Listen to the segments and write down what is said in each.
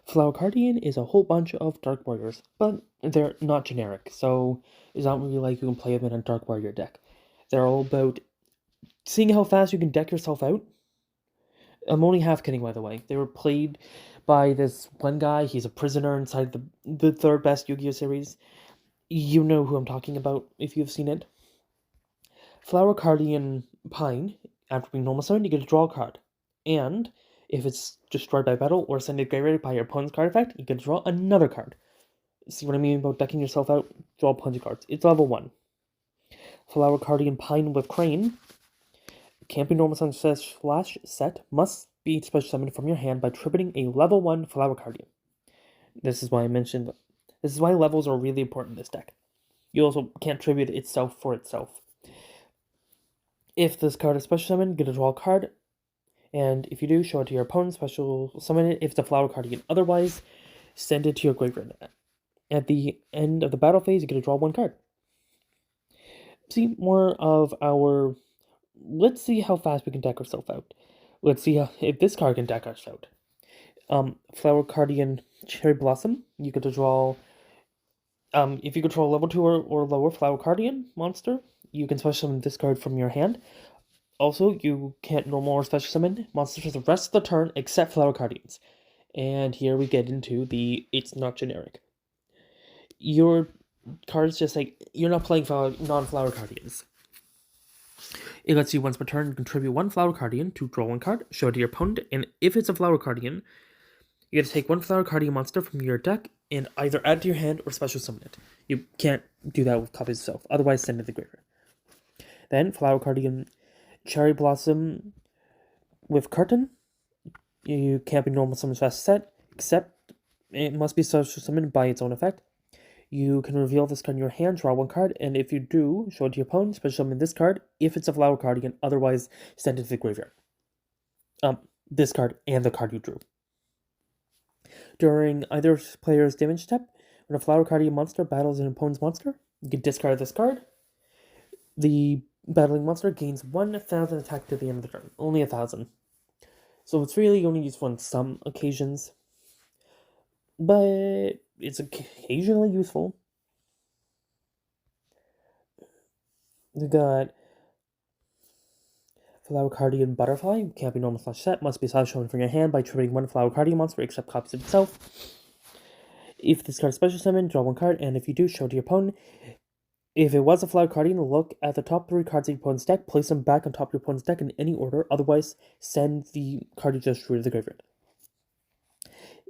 Flower Cardian is a whole bunch of Dark Warriors, but they're not generic, so it's not really like you can play them in a Dark Warrior deck. They're all about seeing how fast you can deck yourself out. I'm only half kidding, by the way. They were played by this one guy. He's a prisoner inside the third best Yu-Gi-Oh series. You know who I'm talking about if you've seen it. Flower Cardian Pine, after being normal summon, you get to draw a card. And if it's destroyed by battle or sent to graveyard by your opponent's card effect, you get to draw another card. See what I mean about decking yourself out? Draw a bunch of cards. It's level 1. Flower Cardian Pine with Crane. Can't be normal summon slash set. Must be special summoned from your hand by tributing a level 1 Flower Cardian. This is why I mentioned. This is why levels are really important in this deck. You also can't tribute itself for itself. If this card is special summoned, get to draw a card. And if you do, show it to your opponent, special summon it. If it's a Flower Cardian, otherwise, send it to your graveyard. At the end of the battle phase, you get to draw 1 card. See more of our. Let's see how fast we can deck ourselves out. Let's see if this card can deck us out. Flower Cardian Cherry Blossom. You get to draw. If you control level 2 or lower Flower Cardian monster, you can special summon this card from your hand. Also, you can't normal or special summon monsters for the rest of the turn except Flower Cardians. And here we get into the it's not generic. Your cards just like, you're not playing non-Flower Cardians. It lets you once per turn contribute 1 Flower Cardian to draw 1 card, show it to your opponent, and if it's a Flower Cardian, you get to take 1 Flower Cardian monster from your deck and either add to your hand or special summon it. You can't do that with copies itself, otherwise send it to the graveyard. Then, Flower Cardian Cherry Blossom with Carton. You can't be normal summon fast set, except it must be special summoned by its own effect. You can reveal this card in your hand, draw 1 card, and if you do, show it to your opponent, special summon this card, if it's a Flower Cardian, otherwise send it to the graveyard. This card and the card you drew. During either player's damage step, when a Flower Cardian monster battles an opponent's monster, you can discard this card. The battling monster gains 1,000 attack to the end of the turn. Only 1,000. So it's really only useful on some occasions. But it's occasionally useful. We got Flower Cardian Butterfly. Can't be normal slash set. Must be special summoned from your hand by tributing 1 Flower Cardian monster except copies of itself. If this card is special summoned, draw 1 card, and if you do, show it to your opponent. If it was a Flower Cardian, look at the top 3 cards of your opponent's deck, place them back on top of your opponent's deck in any order, otherwise send the card you just drew to the graveyard.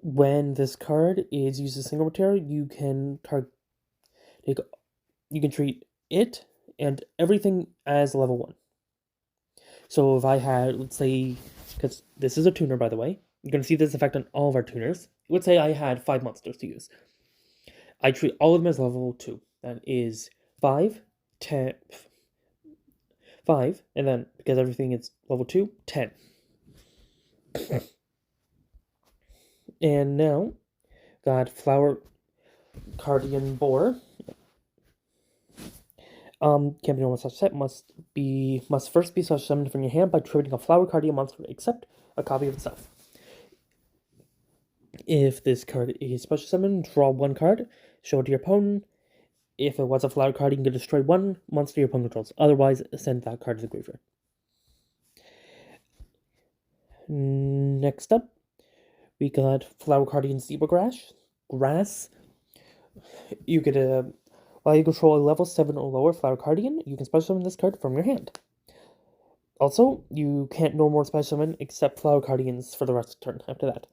When this card is used as a single material, you can treat it and everything as level 1. So if I had, let's say, because this is a tuner, by the way, you're going to see this effect on all of our tuners. Let's say I had 5 monsters to use. I treat all of them as level 2. That is 5, 10, 5, and then, because everything is level 2, 10. And now, got Flower Cardian Boar. Can't be normal such set. Must first be such summoned from your hand by tributing a Flower Cardian monster except a copy of itself. If this card is special summoned, draw 1 card, show it to your opponent. If it was a Flower Card, you can destroy 1 monster your opponent controls. Otherwise, send that card to the graveyard. Next up, we got Flower Cardian Zebra Grass. You get while you control a level 7 or lower Flower Cardian, you can special summon this card from your hand. Also, you can't normal special summon except Flower Cardians for the rest of the turn after that.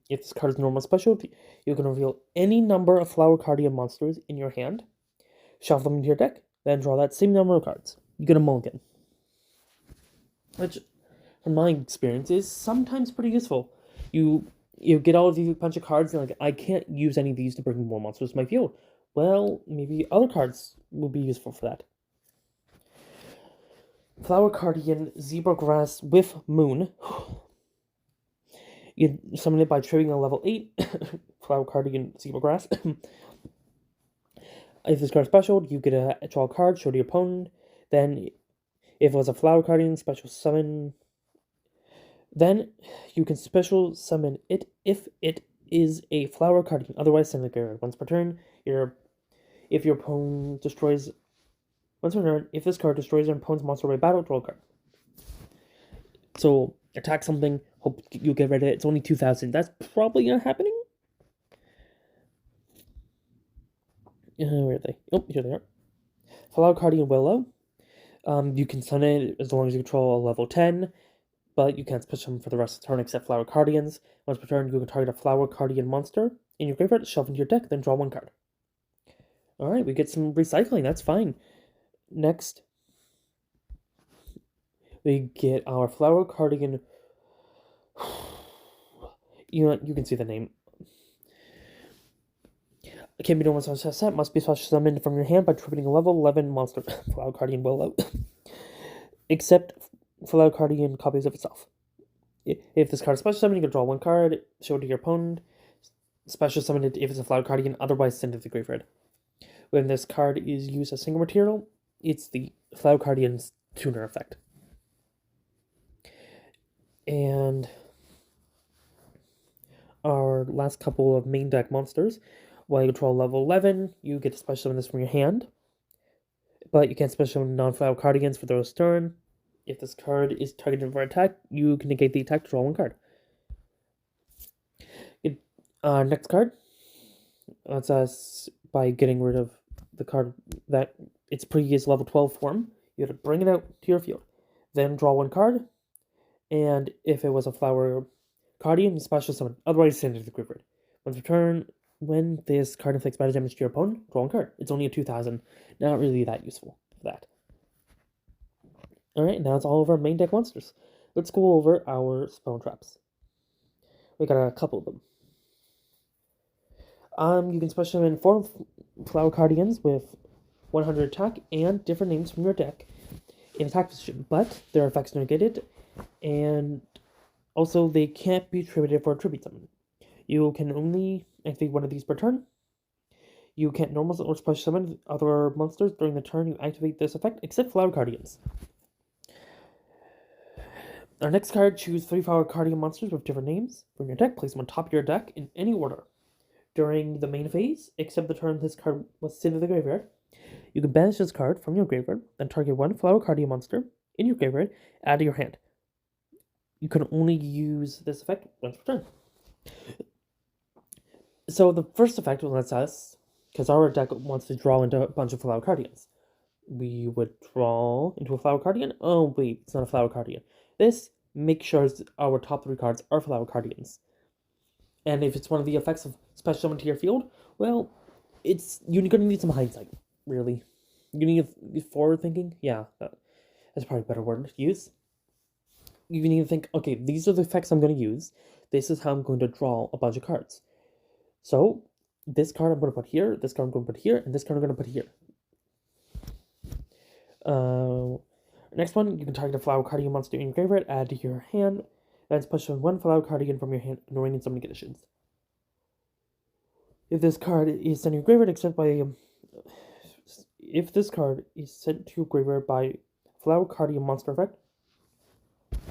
If this card is normal special, you can reveal any number of Flower Cardian monsters in your hand, shuffle them into your deck, then draw that same number of cards. You get a mulligan. Which, from my experience, is sometimes pretty useful. You get all of these bunch of cards, and like, I can't use any of these to bring more monsters to my field. Well, maybe other cards will be useful for that. Flower Cardian Zebra Grass with Moon. You summon it by triggering a level 8 Flower Cardian Zebra Grass. If this card is special, you get a draw card, show to your opponent. Then, if it was a Flower Cardian, special summon. Then, you can special summon it if it is a Flower Cardigan, otherwise send the graveyard. Once per turn, if your opponent destroys once per turn, if this card destroys your opponent's monster by battle, draw a card. So attack something, hope you get rid of it. It's only 2,000. That's probably not happening. Where are they? Oh, here they are. Flower Cardian Willow. You can stun it as long as you control a level 10, but you can't special summon for the rest of the turn except Flower Cardians. Once per turn, you can target a Flower Cardian monster in your graveyard, shove into your deck, then draw one card. Alright, we get some recycling, that's fine. Next, we get our Flower Cardigan. You can see the name. It can't be done once on set. Must be special summoned from your hand by triggering a level 11 monster. Flower Cardian Willow. Except Flower Cardian copies of itself. If this card is special summoned, you can draw one card, show it to your opponent. Special summon it if it's a Flower Cardian, otherwise send it to the graveyard. When this card is used as single material, it's the Flower Cardian's tuner effect. And our last couple of main deck monsters. While you control level 11, you get to special summon this from your hand. But you can't special summon non-Flower Cardigans for those turn. If this card is targeted for attack, you can negate the attack to draw one card. Next card. That's us by getting rid of the card that its previous level 12 form. You have to bring it out to your field. Then draw one card. And if it was a Flower Cardian, special summon. Otherwise, send it to the graveyard. Once per turn, when this card inflicts bad damage to your opponent, draw one card. It's only a 2,000. Not really that useful for that. Alright, now it's all of our main deck monsters. Let's go over our spell traps. We got a couple of them. You can special summon 4 Flower Cardigans with 100 attack and different names from your deck in attack position, but their effects are negated, and also they can't be attributed for a tribute summon. You can only activate one of these per turn. You can't normal or special summon other monsters during the turn you activate this effect, except Flower Cardigans. Our next card, choose 3 Flower Cardian monsters with different names from your deck. Place them on top of your deck in any order. During the main phase, except the turn this card was sent to the graveyard, you can banish this card from your graveyard, then target 1 Flower Cardian monster in your graveyard, add to your hand. You can only use this effect once per turn. So the first effect lets us, because our deck wants to draw into a bunch of Flower Cardians, we would draw into a Flower Cardian. Oh wait, it's not a Flower Cardian. This makes sure our top 3 cards are Flower Cardians. And if it's one of the effects of special summon to your field, well, you're gonna need some hindsight, really. You're gonna need forward thinking. Yeah, that's probably a better word to use. You need to think, okay, these are the effects I'm gonna use. This is how I'm going to draw a bunch of cards. So this card I'm gonna put here, this card I'm gonna put here, and this card I'm gonna put here. Next one, you can target a Flower Cardian monster in your graveyard, add to your hand. That's push on 1 Flower Cardigan from your hand, ignoring summoning conditions. If this card is sent to your graveyard, except by if this card is sent to your graveyard by Flower Cardian monster effect,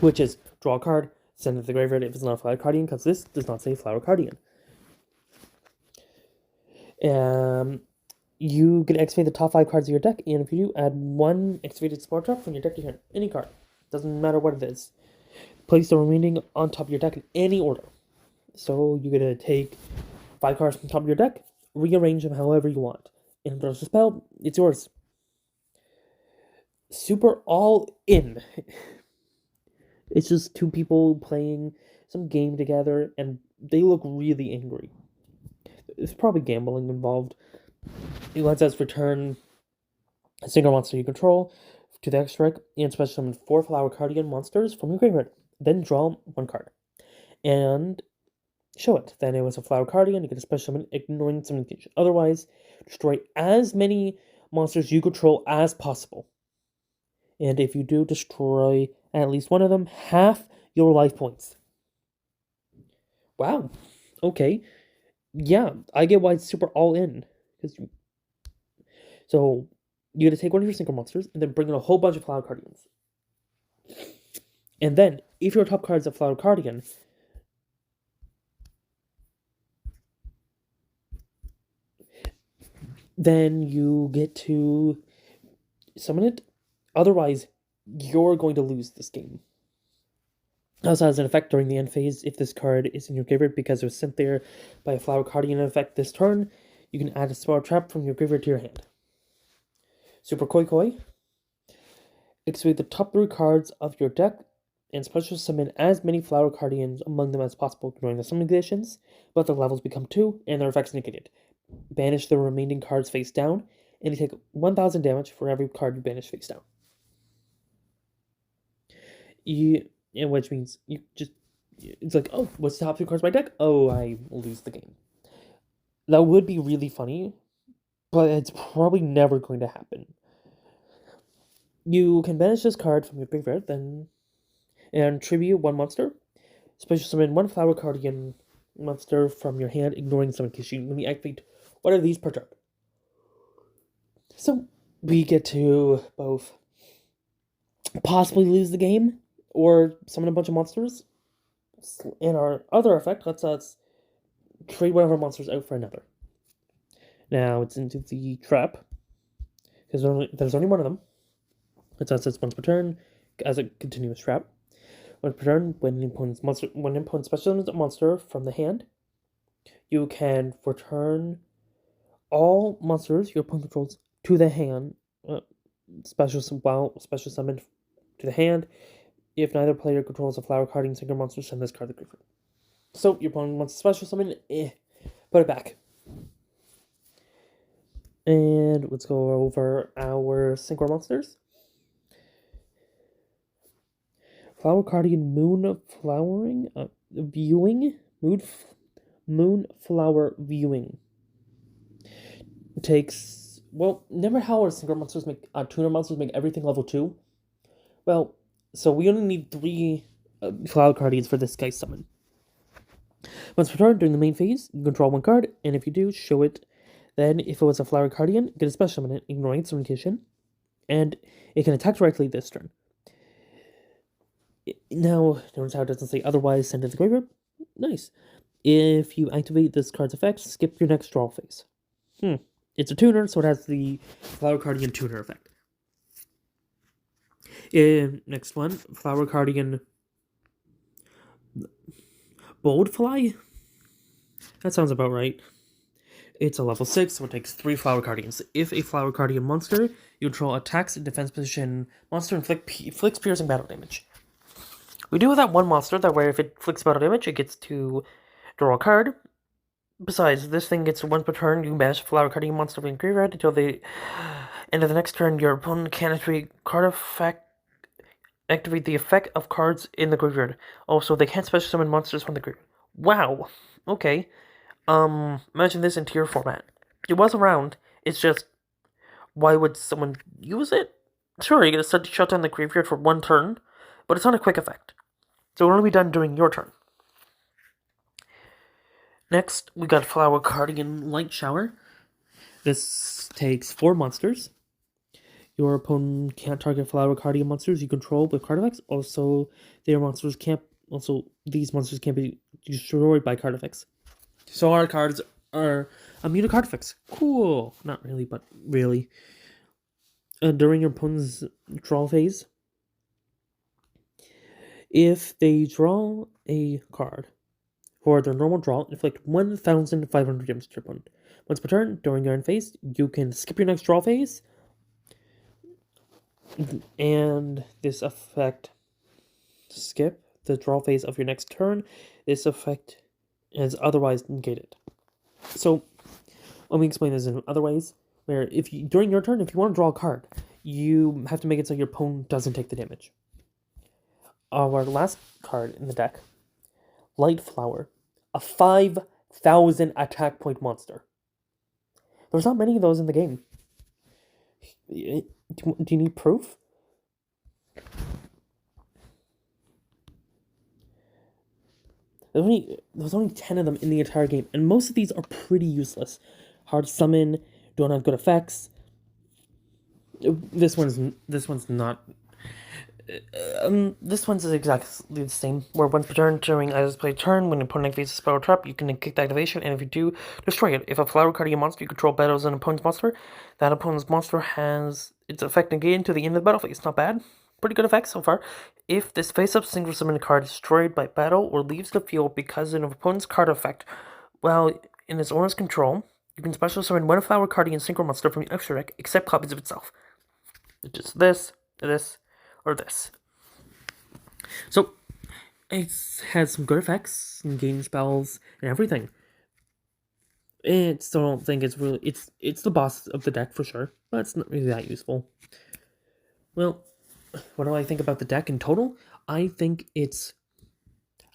which is draw a card, send it to the graveyard if it's not a Flower Cardian, because this does not say Flower Cardian. You can activate the top 5 cards of your deck, and if you do, add 1 activated spell trap from your deck to your hand. Any card. Doesn't matter what it is. Place the remaining on top of your deck in any order. So you're going to take 5 cards from the top of your deck, rearrange them however you want. And throw the spell, it's yours. Super all in. It's just 2 people playing some game together, and they look really angry. There's probably gambling involved. It lets us return a single monster you control to the extra and special summon 4 Flower Cardian monsters from your graveyard. Then draw 1 card. And show it. Then it was a Flower Cardian, you get a special summon, ignoring summoning condition. Otherwise, destroy as many monsters you control as possible. And if you do destroy at least one of them, half your life points. Wow. Okay. Yeah, I get why it's super all in. So, you gotta take one of your single monsters and then bring in a whole bunch of Flower Cardians. And then, if your top card is a Flower Cardian, then you get to summon it. Otherwise, you're going to lose this game. Also has an effect during the end phase if this card is in your graveyard because it was sent there by a Flower Cardian effect this turn. You can add a spell trap from your graveyard to your hand. Super Koi Koi. Exodia the top 3 cards of your deck and special summon as many Flower Cardians among them as possible ignoring the summoning conditions, but their levels become 2 and their effects negated. Banish the remaining cards face down, and you take 1000 damage for every card you banish face down. Which means you just, it's like, oh, what's the top 2 cards of my deck? Oh, I lose the game. That would be really funny, but it's probably never going to happen. You can banish this card from your graveyard, then, and tribute 1 monster. Special summon 1 Flower Cardian monster from your hand, ignoring summon condition when you activate one of these per turn. So, we get to both possibly lose the game, or summon a bunch of monsters. And our other effect lets us trade one of our monsters out for another. Now, it's into the trap, because there's only one of them. It says once per turn, as a continuous trap. Once per turn, when an opponent special summons a monster from the hand, you can return all monsters your opponent controls to the hand. Special summoned to the hand. If neither player controls a Flower Cardian single monster, send this card to the graveyard. So your opponent wants a special summon, put it back. And let's go over our synchro monsters. Flower Cardian Moonflower Viewing. Takes, well, remember how our synchro monsters tuner monsters make everything level 2? Well, so we only need 3 Flower Cardians for this guy's summon. Once per turn, during the main phase, you can draw 1 card, and if you do, show it. Then, if it was a Flower Cardian, get a special summon it, ignoring its summon condition, and it can attack directly this turn. Now, notice how it doesn't say otherwise, send it to the graveyard. Nice. If you activate this card's effect, skip your next draw phase. It's a tuner, so it has the Flower Cardian tuner effect. Next one, Flower Cardian Boldfly? That sounds about right. It's a level 6, so it takes 3 Flower Cardians. If a Flower Cardian monster, you control attacks in defense position monster inflicts piercing battle damage. We do have that one monster that where if it inflicts battle damage, it gets to draw a card. Besides, this thing gets 1 per turn. You can banish a Flower Cardian monster from your graveyard until the end of the next turn. Your opponent can activate activate the effect of cards in the graveyard. Also, they can't special summon monsters from the graveyard. Wow. Okay. Imagine this in tier format. It was around. It's just, why would someone use it? Sure, you're gonna shut down the graveyard for 1 turn, but it's not a quick effect. So it'll only be done during your turn. Next, we got Flower Cardian Light Shower. This takes 4 monsters. Your opponent can't target Flower Cardian monsters you control with card effects. Also, these monsters can't be destroyed by card effects. So our cards are immune to card effects. Cool. Not really, but really. During your opponent's draw phase, if they draw a card for their normal draw, inflict 1,500 damage to your opponent. Once per turn, during your end phase, you can skip your next draw phase, and this effect, skip the draw phase of your next turn. This effect is otherwise negated. So, let me explain this in other ways, where during your turn, if you want to draw a card, you have to make it so your opponent doesn't take the damage. Our last card in the deck, Light Flower, a 5,000 attack point monster. There's not many of those in the game. Do you need proof? There's only 10 of them in the entire game, and most of these are pretty useless. Hard to summon, don't have good effects. This one's not. This one's exactly the same, where once per turn, during either play turn, when an opponent faces a spell or trap, you can kick the activation, and if you do, destroy it. If a flower cardigan monster you control battles an opponent's monster, that opponent's monster has its effect negated to the end of the battle phase. Not bad. Pretty good effect so far. If this face-up single summon card is destroyed by battle or leaves the field because of an opponent's card effect, while in its owner's control, you can special summon one flower cardigan synchro monster from your extra deck, except copies of itself. Which is this, or this. So, it has some good effects, and game spells, and everything. I still don't think it's really, it's the boss of the deck for sure, but it's not really that useful. Well, what do I think about the deck in total? I think it's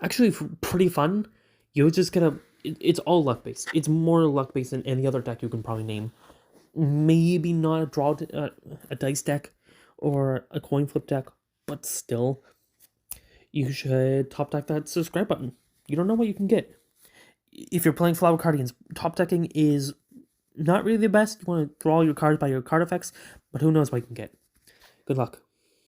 actually pretty fun. You're just gonna, it's all luck based. It's more luck based than any other deck you can probably name. Maybe not a draw, a dice deck, or a coin flip deck, but still, you should top deck that subscribe button. You don't know what you can get. If you're playing Flower Cardians, top decking is not really the best. You want to throw all your cards by your card effects, but who knows what you can get. Good luck.